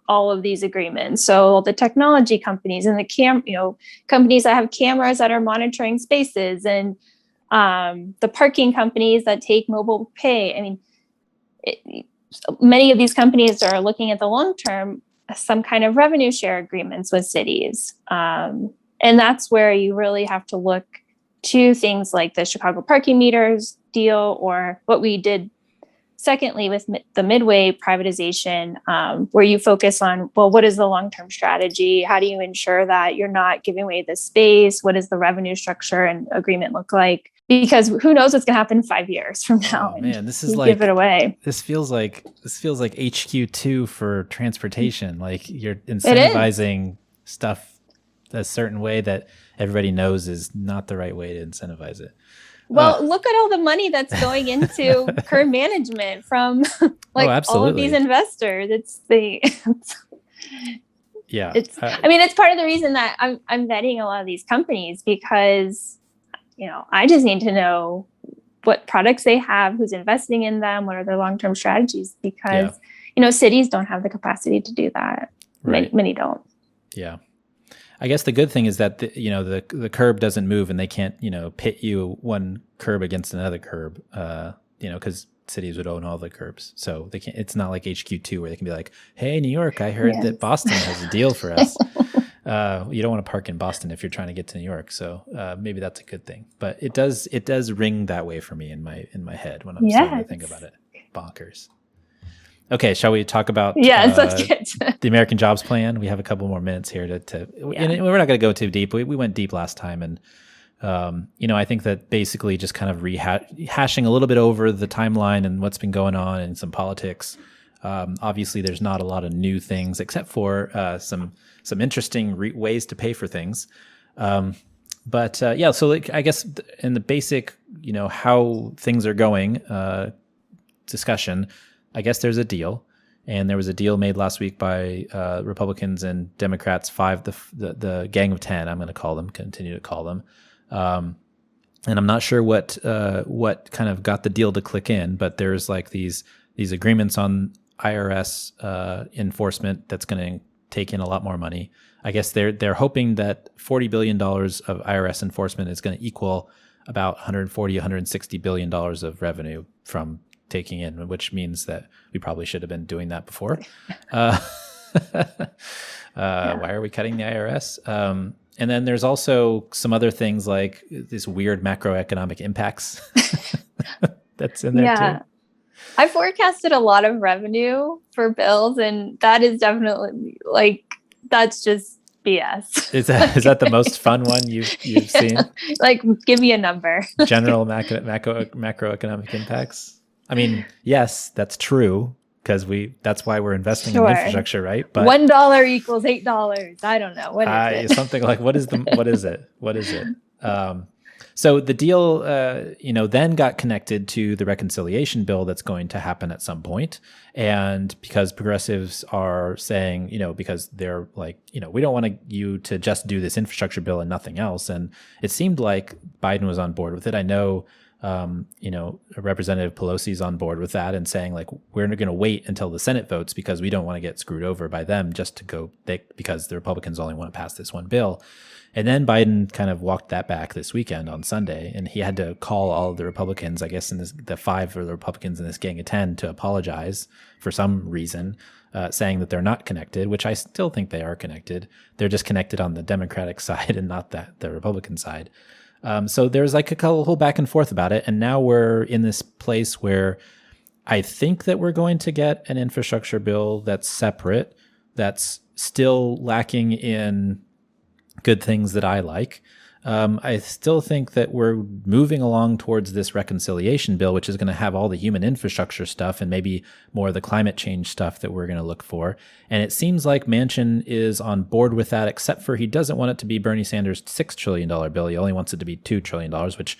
all of these agreements. So the technology companies and the companies that have cameras that are monitoring spaces, and the parking companies that take mobile pay. I mean, many of these companies are looking at the long term, some kind of revenue share agreements with cities. And that's where you really have to look to things like the Chicago parking meters deal, or what we did secondly with the Midway privatization, where you focus on, well, what is the long-term strategy? How do you ensure that you're not giving away the space? What does the revenue structure and agreement look like? Because who knows what's going to happen 5 years from now? Oh, man, this is like, give it away. This feels like HQ2 for transportation. Like you're incentivizing stuff a certain way that everybody knows is not the right way to incentivize it. Well, look at all the money that's going into curb management from all of these investors. It's part of the reason that I'm vetting a lot of these companies, because, I just need to know what products they have, who's investing in them, what are their long-term strategies, because, cities don't have the capacity to do that. Right. Many don't. Yeah. I guess the good thing is that the curb doesn't move, and they can't pit you one curb against another curb, because cities would own all the curbs, so they can't. It's not like HQ2 where they can be like, "Hey, New York, I heard that Boston has a deal for us." You don't want to park in Boston if you're trying to get to New York, so maybe that's a good thing. But it does ring that way for me in my head when I'm starting to think about it. Bonkers. Okay, shall we talk about let's get to the American Jobs Plan? We have a couple more minutes here and we're not going to go too deep. We went deep last time, and I think that basically just kind of rehashing a little bit over the timeline and what's been going on and some politics. Obviously, there's not a lot of new things except for some interesting ways to pay for things. So I guess in the basic, how things are going discussion, I guess there's a deal. And there was a deal made last week by Republicans and Democrats, the Gang of 10, I'm going to call them, continue to call them. And I'm not sure what kind of got the deal to click in, but there's like these agreements on IRS enforcement that's going to take in a lot more money. I guess they're hoping that $40 billion of IRS enforcement is going to equal about $160 billion of revenue from taking in, which means that we probably should have been doing that before. Why are we cutting the IRS? And then there's also some other things like these weird macroeconomic impacts that's in there too. I forecasted a lot of revenue for bills, and that is definitely that's just BS. Is that the most fun one you've seen? Like, give me a number. General macroeconomic impacts. I mean, yes, that's true because that's why we're investing in infrastructure, right? But $1 equals $8. I don't know. What is it? Something like what is it? So the deal, then got connected to the reconciliation bill that's going to happen at some point. And because progressives are saying, because they're like, we don't want you to just do this infrastructure bill and nothing else. And it seemed like Biden was on board with it. I know, Representative Pelosi's on board with that and saying like, we're going to wait until the Senate votes because we don't want to get screwed over by them because the Republicans only want to pass this one bill. And then Biden kind of walked that back this weekend on Sunday, and he had to call all of the Republicans, I guess, the 5 of the Republicans in this Gang of 10 to apologize for some reason, saying that they're not connected, which I still think they are connected. They're just connected on the Democratic side and not the Republican side. So there's like a whole back and forth about it. And now we're in this place where I think that we're going to get an infrastructure bill that's separate, that's still lacking in good things that I like. I still think that we're moving along towards this reconciliation bill, which is going to have all the human infrastructure stuff and maybe more of the climate change stuff that we're going to look for. And it seems like Manchin is on board with that, except for he doesn't want it to be Bernie Sanders' $6 trillion bill. He only wants it to be $2 trillion, which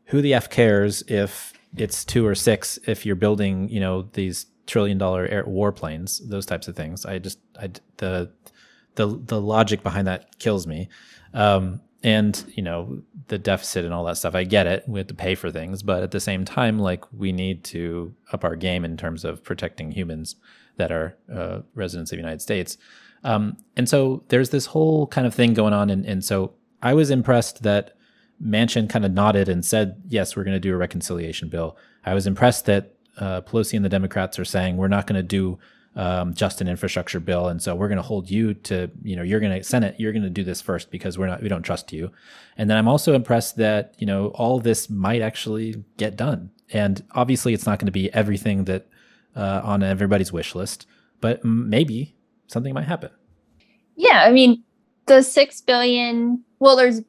who the F cares if it's 2 or 6, if you're building, these $1 trillion warplanes, those types of things. The logic behind that kills me. And, the deficit and all that stuff, I get it. We have to pay for things. But at the same time, like, we need to up our game in terms of protecting humans that are residents of the United States. And so there's this whole kind of thing going on. And so I was impressed that Manchin kind of nodded and said, yes, we're going to do a reconciliation bill. I was impressed that Pelosi and the Democrats are saying we're not going to do just an infrastructure bill. And so we're going to hold you to, you're going to Senate, you're going to do this first because we don't trust you. And then I'm also impressed that, all this might actually get done. And obviously it's not going to be everything that on everybody's wish list, but maybe something might happen. Yeah. I mean, the $6 billion, there's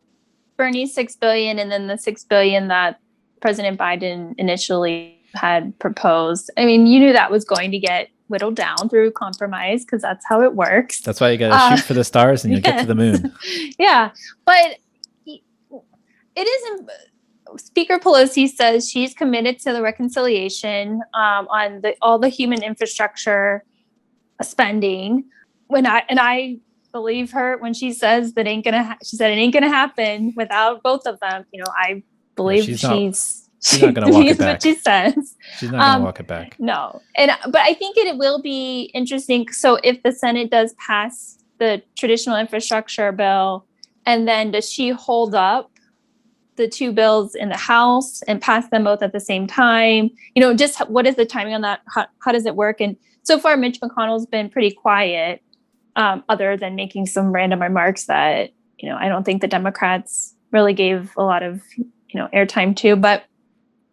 Bernie's $6 billion and then the $6 billion that President Biden initially had proposed. I mean, you knew that was going to get whittled down through compromise because that's how it works. That's why you got to shoot for the stars and you'll get to the moon. Yeah. But it isn't. Speaker Pelosi says she's committed to the reconciliation on all the human infrastructure spending. I believe her when she says that she said it ain't gonna happen without both of them. I believe she's not going to walk it back. What she says. She's not going to walk it back. No. But I think it will be interesting. So if the Senate does pass the traditional infrastructure bill, and then does she hold up the 2 bills in the House and pass them both at the same time? Just what is the timing on that? How does it work? And so far, Mitch McConnell's been pretty quiet, other than making some random remarks that, I don't think the Democrats really gave a lot of, airtime to, but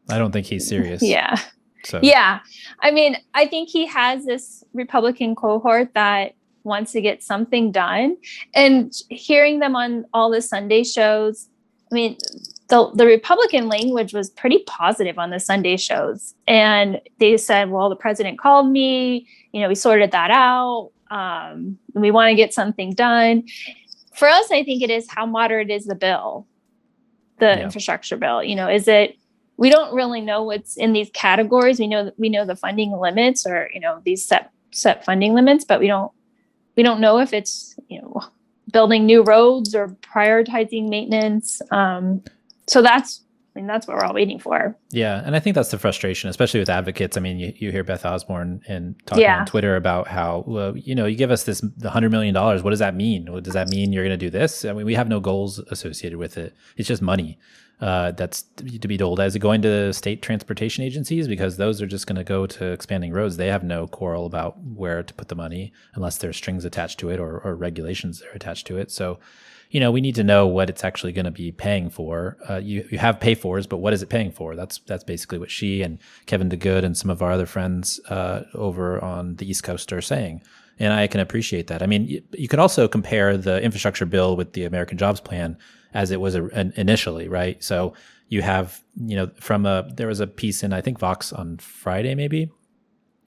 I don't think he's serious. Yeah. So. Yeah. I mean, I think he has this Republican cohort that wants to get something done. And hearing them on all the Sunday shows, I mean, the Republican language was pretty positive on the Sunday shows. And they said, well, the president called me, we sorted that out. We want to get something done. For us, I think it is how moderate is the bill, the infrastructure bill. Is it we don't really know what's in these categories. We know the funding limits, or these set funding limits, but we don't know if it's building new roads or prioritizing maintenance. So that's what we're all waiting for. Yeah. And I think that's the frustration, especially with advocates. I mean, you hear Beth Osborne and talking on Twitter about how, well, you give us the $100 million. What does that mean? Does that mean you're going to do this? I mean, we have no goals associated with it. It's just money. That's to be told. Is it going to state transportation agencies? Because those are just going to go to expanding roads. They have no quarrel about where to put the money unless there's strings attached to it or regulations that are attached to it. So, we need to know what it's actually going to be paying for. You have pay-fors, but what is it paying for? That's basically what she and Kevin DeGood and some of our other friends over on the East Coast are saying. And I can appreciate that. I mean, you could also compare the infrastructure bill with the American Jobs Plan as it was initially, right? So you have, there was a piece in, I think, Vox on Friday maybe,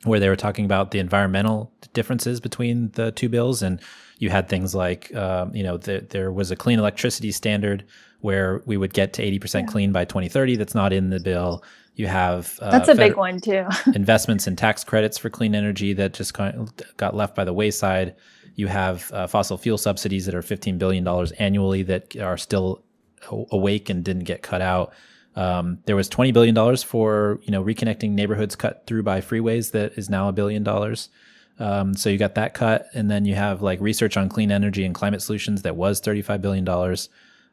where they were talking about the environmental differences between the two bills. And you had things like, there was a clean electricity standard where we would get to 80% clean by 2030. That's not in the bill. You have that's a big one too. investments in tax credits for clean energy that just got left by the wayside. You have fossil fuel subsidies that are $15 billion annually that are still awake and didn't get cut out. There was $20 billion for reconnecting neighborhoods cut through by freeways that is now $1 billion. So you got that cut, and then you have like research on clean energy and climate solutions that was $35 billion.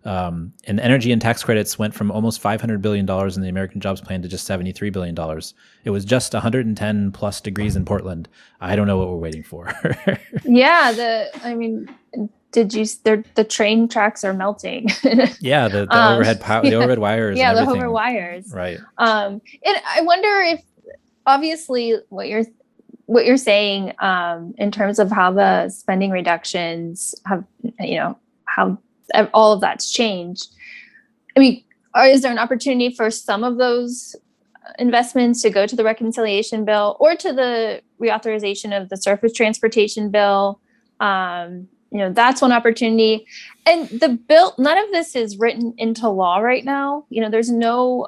And energy and tax credits went from almost $500 billion in the American Jobs Plan to just $73 billion. It was just 110 plus degrees in Portland. I don't know what we're waiting for. Yeah. The train tracks are melting. Yeah. The overhead wires. Yeah. And the everything. overhead wires. Right. And I wonder if, obviously, what you're saying, in terms of how the spending reductions have, how all of that's changed. I mean, is there an opportunity for some of those investments to go to the reconciliation bill or to the reauthorization of the surface transportation bill? That's one opportunity. And the bill, none of this is written into law right now. There's no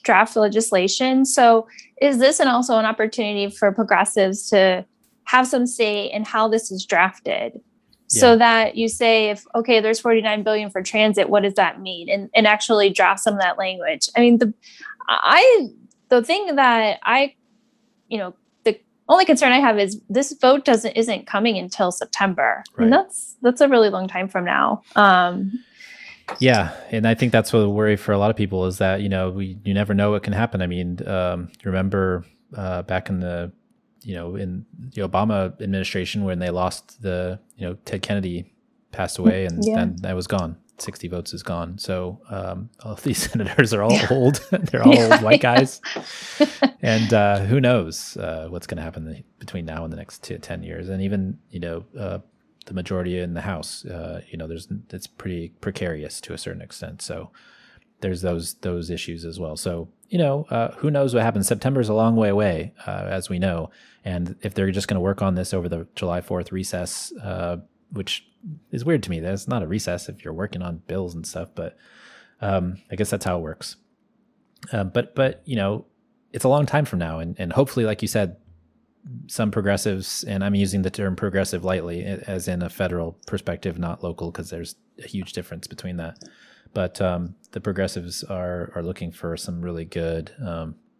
draft legislation. So is this also an opportunity for progressives to have some say in how this is drafted? So that you say, there's $49 billion for transit, what does that mean? And actually draft some of that language. I mean, the thing that the only concern I have is this vote isn't coming until September. Right. And that's a really long time from now. Yeah. And I think that's the worry for a lot of people is that, you never know what can happen. I mean, remember back in the Obama administration when they lost Ted Kennedy passed away and then that was gone. 60 votes is gone. So all of these senators are all old. They're all old white guys. And who knows what's going to happen between now and the next 10 years. And even, the majority in the House, it's pretty precarious to a certain extent. So there's those issues as well. So, who knows what happens? September is a long way away, as we know. And if they're just going to work on this over the July 4th recess, which is weird to me, that's not a recess if you're working on bills and stuff, but I guess that's how it works. But it's a long time from now. And hopefully, like you said, some progressives, and I'm using the term progressive lightly as in a federal perspective, not local, because there's a huge difference between that. But the progressives are looking for some really good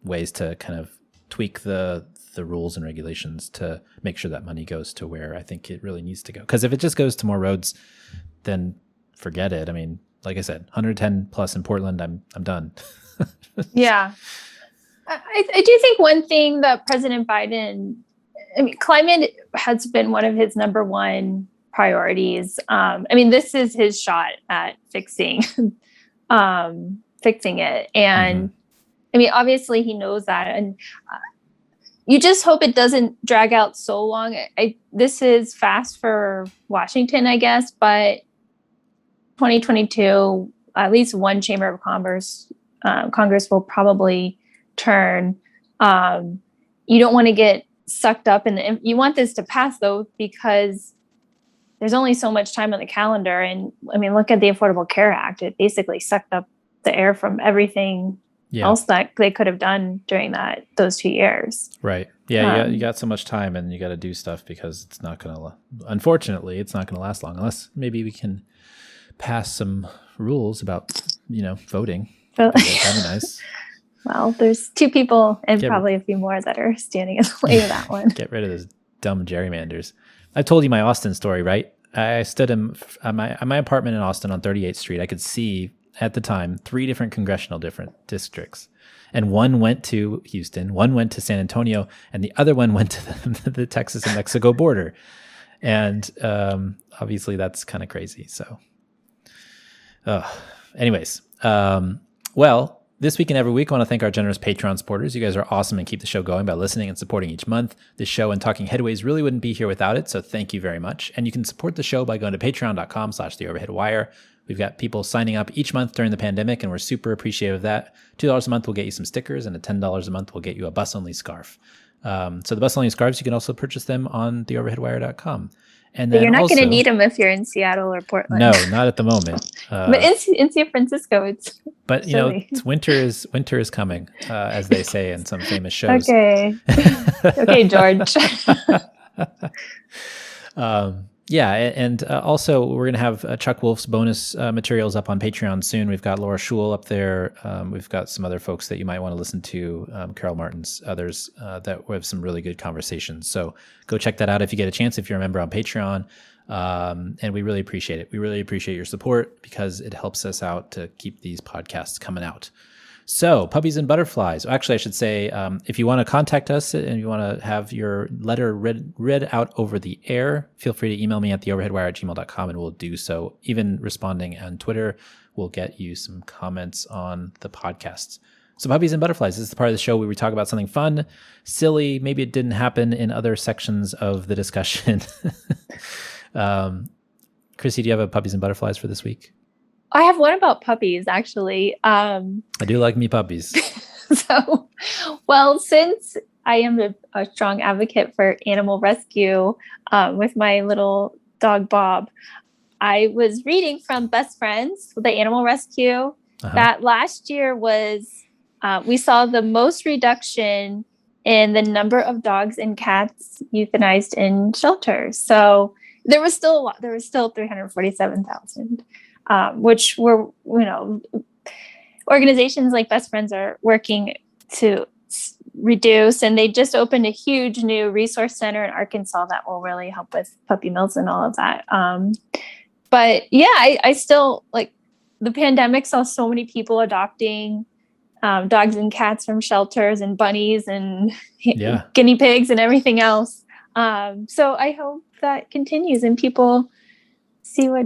ways to kind of tweak the rules and regulations to make sure that money goes to where I think it really needs to go. Because if it just goes to more roads, then forget it. I mean, like I said, 110 plus in Portland, I'm done. Yeah. I do think one thing that President Biden, climate has been one of his number one priorities. This is his shot at fixing it. And obviously he knows that. And you just hope it doesn't drag out so long. This is fast for Washington, I guess, but 2022, at least one chamber of Congress will probably turn. You don't want to get sucked up you want this to pass though, because there's only so much time on the calendar. And look at the Affordable Care Act. It basically sucked up the air from everything else that they could have done during those 2 years. Right. Yeah. You got so much time, and you got to do stuff because it's not going to, unfortunately, it's not going to last long unless maybe we can pass some rules about, voting. That'd be nice. Well, there's 2 people and probably a few more that are standing in the way of that one. Get rid of those dumb gerrymanders. I told you my Austin story, right? I stood in my apartment in Austin on 38th Street. I could see at the time 3 different congressional districts, and one went to Houston, one went to San Antonio, and the other one went to the Texas and Mexico border. And obviously that's kind of crazy. So anyways, well, this week and every week, I want to thank our generous Patreon supporters. You guys are awesome and keep the show going by listening and supporting each month. This show and Talking Headways really wouldn't be here without it, so thank you very much. And you can support the show by going to patreon.com/theoverheadwire. We've got people signing up each month during the pandemic, and we're super appreciative of that. $2 a month will get you some stickers, and $10 a month will get you a bus-only scarf. So the bus-only scarves, you can also purchase them on theoverheadwire.com. And then but you're not going to need them if you're in Seattle or Portland. No, not at the moment. But in San Francisco, it's it's winter is coming, as they say in some famous shows. Okay, okay, George. And also we're going to have Chuck Wolf's bonus materials up on Patreon soon. We've got Laura Schul up there. We've got some other folks that you might want to listen to, Carol Martins, others that we have some really good conversations. So go check that out if you get a chance, if you're a member on Patreon. And we really appreciate it. We really appreciate your support because it helps us out to keep these podcasts coming out. So, puppies and butterflies. Actually, I should say, if you want to contact us and you want to have your letter read out over the air, feel free to email me at theoverheadwire@gmail.com, and we'll do so. Even responding on Twitter will get you some comments on the podcast. So, puppies and butterflies. This is the part of the show where we talk about something fun, silly. Maybe it didn't happen in other sections of the discussion. Chrissy, do you have a puppies and butterflies for this week? I have one about puppies, actually. I do like me puppies. Since I am a strong advocate for animal rescue with my little dog, Bob, I was reading from Best Friends, the animal rescue, that last year we saw the most reduction in the number of dogs and cats euthanized in shelters. So there was still a lot. There was still 347,000. Which were, organizations like Best Friends are working to reduce, and they just opened a huge new resource center in Arkansas that will really help with puppy mills and all of that. But yeah, I still the pandemic saw so many people adopting dogs and cats from shelters and bunnies and guinea pigs and everything else. So I hope that continues and people see how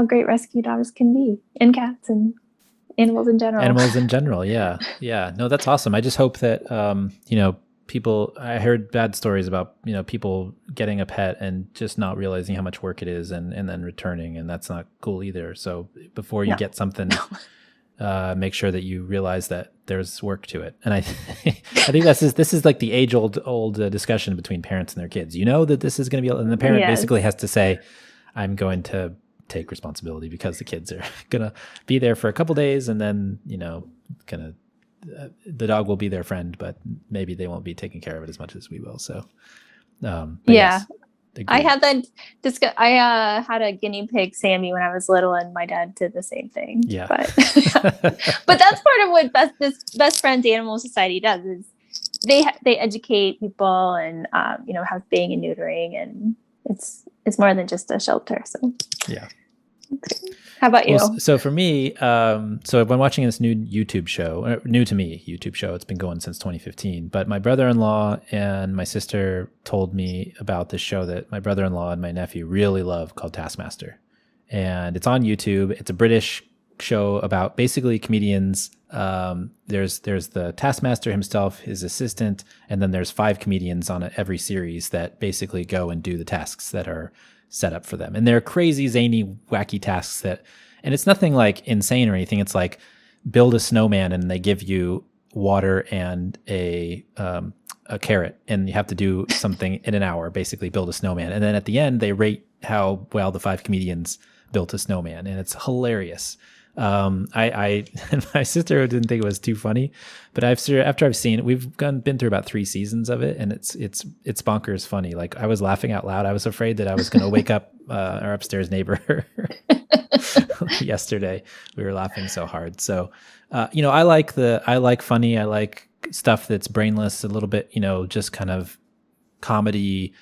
great rescue dogs can be, and cats and animals in general. Yeah. No, that's awesome. I just hope that, people, I heard bad stories about, people getting a pet and just not realizing how much work it is and then returning. And that's not cool either. So before you get something, make sure that you realize that there's work to it. And I think this is like the age old discussion between parents and their kids. That this is going to be, and the parent basically has to say, I'm going to take responsibility because the kids are going to be there for a couple days, and then, the dog will be their friend, but maybe they won't be taking care of it as much as we will. So, yes, I had that. I had a guinea pig, Sammy, when I was little, and my dad did the same thing. Yeah, but but that's part of what Best Friends Animal Society does is they educate people and have spaying and neutering, and it's more than just a shelter. So yeah. How about you? So for me, so I've been watching this new YouTube show, new to me YouTube show. It's been going since 2015. But my brother-in-law and my sister told me about this show that my brother-in-law and my nephew really love called Taskmaster, and it's on YouTube. It's a British show about basically comedians. There's the Taskmaster himself, his assistant, and then there's 5 comedians on every series that basically go and do the tasks that are set up for them. And they're crazy, zany, wacky tasks and it's nothing like insane or anything. It's like build a snowman and they give you water and a carrot, and you have to do something in an hour, basically build a snowman. And then at the end, they rate how well the 5 comedians built a snowman, and it's hilarious. I my sister didn't think it was too funny, but after I've seen it, we've been through about 3 seasons of it, and it's bonkers funny. Like I was laughing out loud. I was afraid that I was going to wake up our upstairs neighbor yesterday. We were laughing so hard. So, I like funny. I like stuff that's brainless, a little bit, just kind of comedy.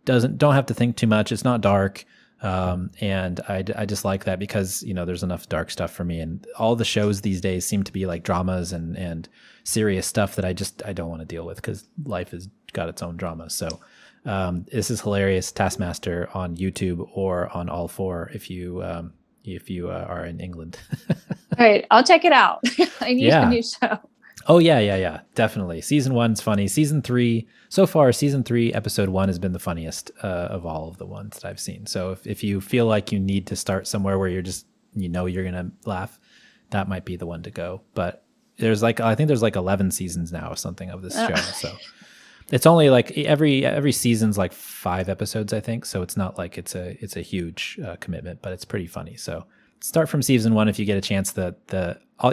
Don't have to think too much. It's not dark. And I just like that because, there's enough dark stuff for me, and all the shows these days seem to be like dramas and serious stuff that I don't want to deal with because life has got its own drama. So, this is hilarious. Taskmaster on YouTube or on All 4 if you are in England. All right, I'll check it out. I need a new show. Oh yeah. Definitely. Season 1's funny. Season 3, episode 1 has been the funniest of all of the ones that I've seen. So if you feel like you need to start somewhere where you're just, you're going to laugh, that might be the one to go. But I think there's 11 seasons now or something of this show. So it's only like every season's like 5 episodes, I think. So it's not like it's a huge commitment, but it's pretty funny. So start from season 1 if you get a chance.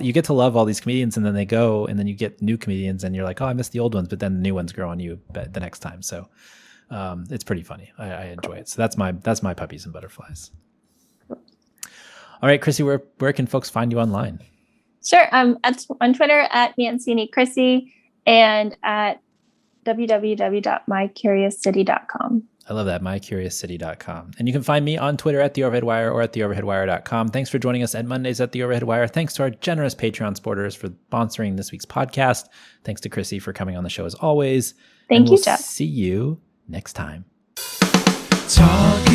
You get to love all these comedians, and then they go, and then you get new comedians, and you're like, oh, I missed the old ones, but then the new ones grow on you the next time. So it's pretty funny. I enjoy it. So that's my Puppies and Butterflies. All right, Chrissy, where can folks find you online? Sure. On Twitter at Mancini Chrissy and at www.mycuriouscity.com. I love that, mycuriouscity.com. And you can find me on Twitter at The Overhead Wire or at TheOverheadWire.com. Thanks for joining us at Mondays at The Overhead Wire. Thanks to our generous Patreon supporters for sponsoring this week's podcast. Thanks to Chrissy for coming on the show as always. Thank you, we'll Jeff. See you next time. Talk